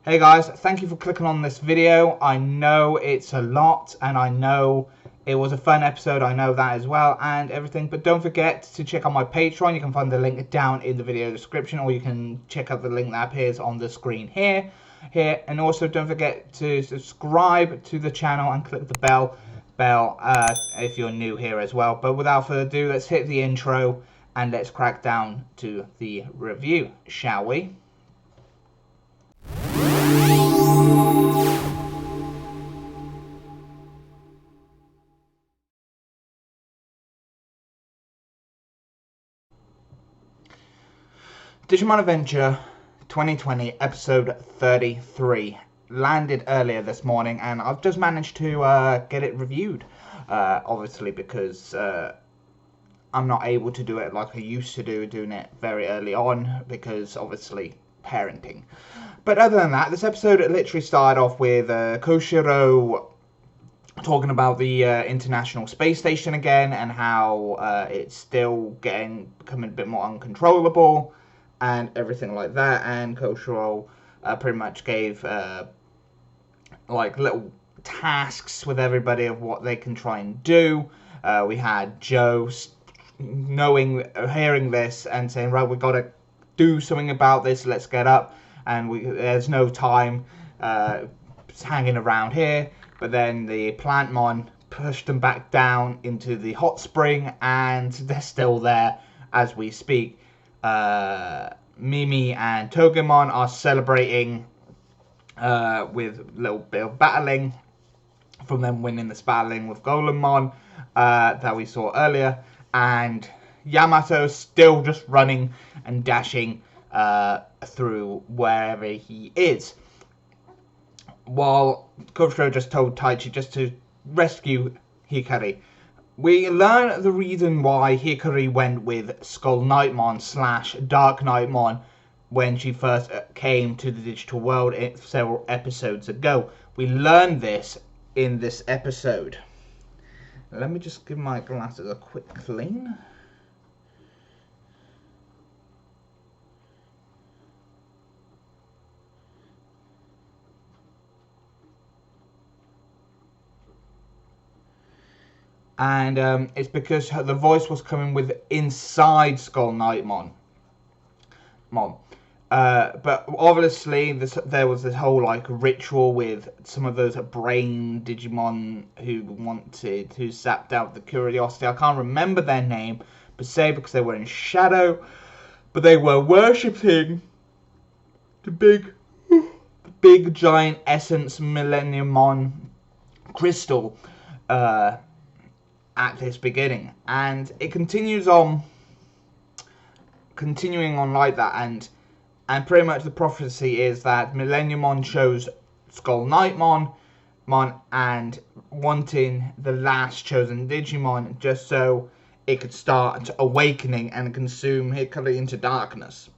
Hey guys, thank you for clicking on this video. I know it's a lot and I know it was a fun episode, I know that as well and everything, but don't forget to check out my Patreon. You can find the link down in the video description, or you can check out the link that appears on the screen here. And also don't forget to subscribe to the channel and click the bell if you're new here as well. But without further ado, let's hit the intro and let's crack down to the review, shall we? Digimon Adventure 2020 episode 33 landed earlier this morning, and I've just managed to get it reviewed, obviously because I'm not able to do it like I used to do, doing it very early on because obviously parenting. But other than that, this episode literally started off with Koshiro talking about the International Space Station again and how it's still becoming a bit more uncontrollable and everything like that, and Koshiro pretty much gave like little tasks with everybody of what they can try and do. We had Joe hearing this and saying, right, we got to do something about this, let's get up, and there's no time hanging around here. But then the Plantmon pushed them back down into the hot spring, and they're still there as we speak. Mimi and Togemon are celebrating with a little bit of battling from them winning this battling with Golemmon that we saw earlier, and Yamato still just running and dashing through wherever he is, while Koshiro just told Taichi just to rescue Hikari. We learn the reason why Hikari went with Skull Knightmon / Dark Knightmon when she first came to the digital world several episodes ago. We learned this in this episode. Let me just give my glasses a quick clean. And it's because the voice was coming with inside Skull Knightmon. But obviously there was this whole like ritual with some of those brain Digimon who sapped out the curiosity. I can't remember their name per se because they were in shadow, but they were worshipping the big giant Essence Millenniummon crystal at this beginning, and it continuing on like that, and pretty much the prophecy is that Millenniummon chose Skull Knightmon and wanting the last chosen Digimon just so it could start awakening and consume Hikari into darkness.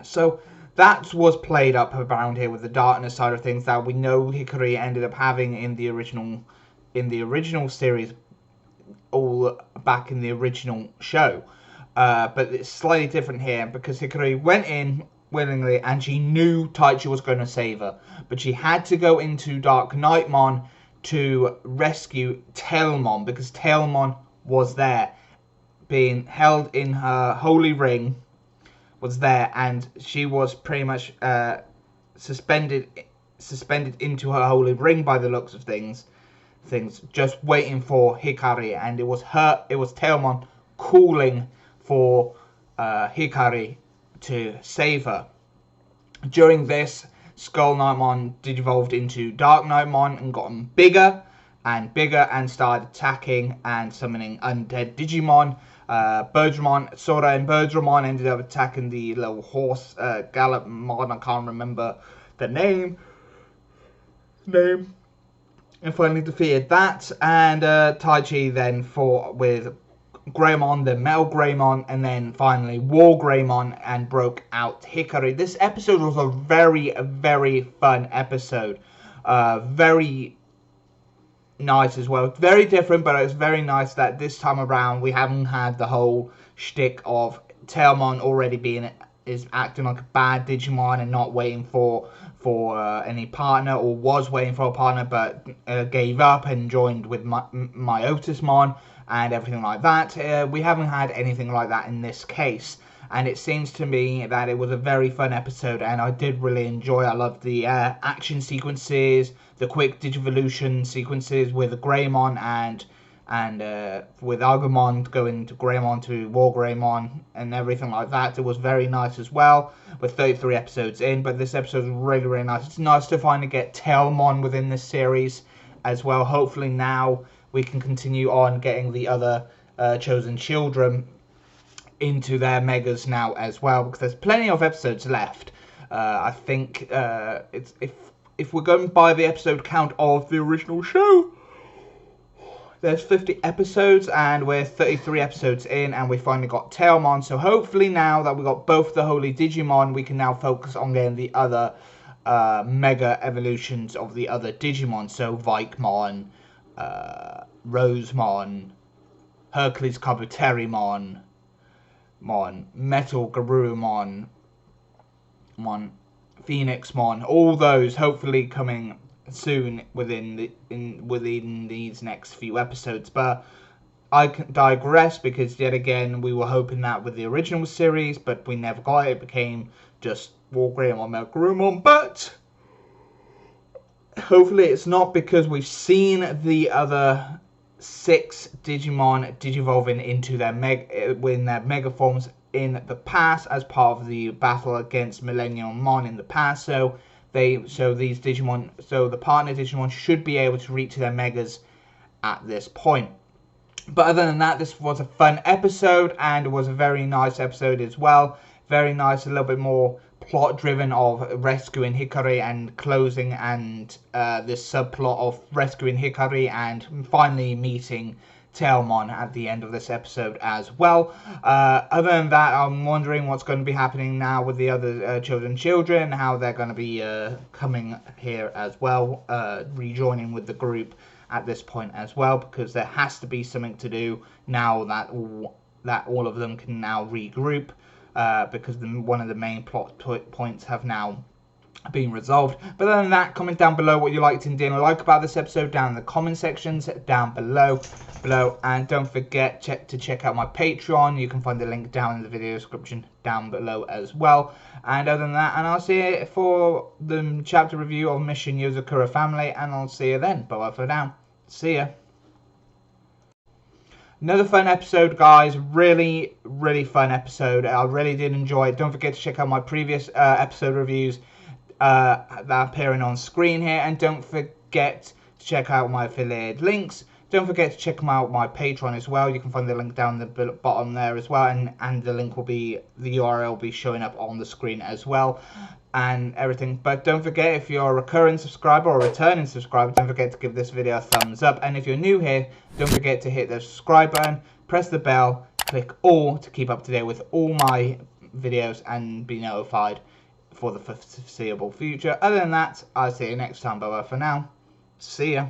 So that was played up around here with the darkness side of things that we know Hikari ended up having in the original series, all back in the original show. But it's slightly different here because Hikari went in willingly and she knew Taichi was going to save her, but she had to go into Dark Knightmon to rescue Tailmon because Tailmon was there, being held in her holy ring, was there, and she was pretty much suspended into her holy ring by the looks of things, just waiting for Hikari, and it was Tailmon calling for Hikari to save her. During this, Skull Knightmon digivolved into Dark Knightmon and gotten bigger and bigger and started attacking and summoning undead Digimon. Sora and Birdramon ended up attacking the little horse Gallopmon, I can't remember the name, and finally defeated that, and Taichi then fought with Greymon, then Metal Greymon, and then finally War Greymon, and broke out Hikari. This episode was a very, very fun episode. Very nice as well. Very different, but it's very nice that this time around we haven't had the whole shtick of Tailmon already being is acting like a bad Digimon and not waiting for any partner, or was waiting for a partner but gave up and joined with Myotismon and everything like that. We haven't had anything like that in this case, and it seems to me that it was a very fun episode, and I did really enjoy. I loved the action sequences, the quick Digivolution sequences with Greymon and with Agumon going to Greymon to War Greymon and everything like that. It was very nice as well. We're 33 episodes in, but this episode is really, really nice. It's nice to finally get Tailmon within this series as well. Hopefully now we can continue on getting the other chosen children into their megas now as well, because there's plenty of episodes left. I think it's if we're going by the episode count of the original show, there's 50 episodes, and we're 33 episodes in, and we finally got Tailmon. So hopefully now that we got both the Holy Digimon, we can now focus on getting the other mega evolutions of the other Digimon. So Vikemon, Rosemon, Hercules Kabuterimon, Metal Garurumon, Phoenixmon, all those hopefully coming soon within these next few episodes. But I can digress, because yet again we were hoping that with the original series, but we never got it. It became just War Greymon, Metal Garurumon. But hopefully it's not, because we've seen the other 6 Digimon digivolving into their mega forms in the past as part of the battle against Millenniummon in the past. So these Digimon, so the partner Digimon should be able to reach their megas at this point. But other than that, this was a fun episode, and it was a very nice episode as well. Very nice, a little bit more plot driven of rescuing Hikari and closing, and this subplot of rescuing Hikari and finally meeting Tailmon at the end of this episode as well. Other than that, I'm wondering what's going to be happening now with the other children, how they're going to be coming here as well, rejoining with the group at this point as well, because there has to be something to do now that all of them can now regroup, because one of the main plot points have now being resolved. But other than that, comment down below what you liked and didn't like about this episode down in the comment sections down below, and don't forget to check out my Patreon. You can find the link down in the video description down below as well. And other than that, and I'll see you for the chapter review of Mission Yozakura Family, and I'll see you then. Bye for now. See ya. Another fun episode, guys. Really, really fun episode. I really did enjoy it. Don't forget to check out my previous episode reviews that are appearing on screen here, and don't forget to check out my affiliated links. Don't forget to check out my Patreon as well. You can find the link down the bottom there as well, and the link will be, the URL will be showing up on the screen as well, and everything. But don't forget, if you're a recurring subscriber or a returning subscriber, don't forget to give this video a thumbs up, and if you're new here, don't forget to hit the subscribe button, press the bell, click all to keep up to date with all my videos and be notified for the foreseeable future. Other than that, I'll see you next time. Bye bye for now. See ya.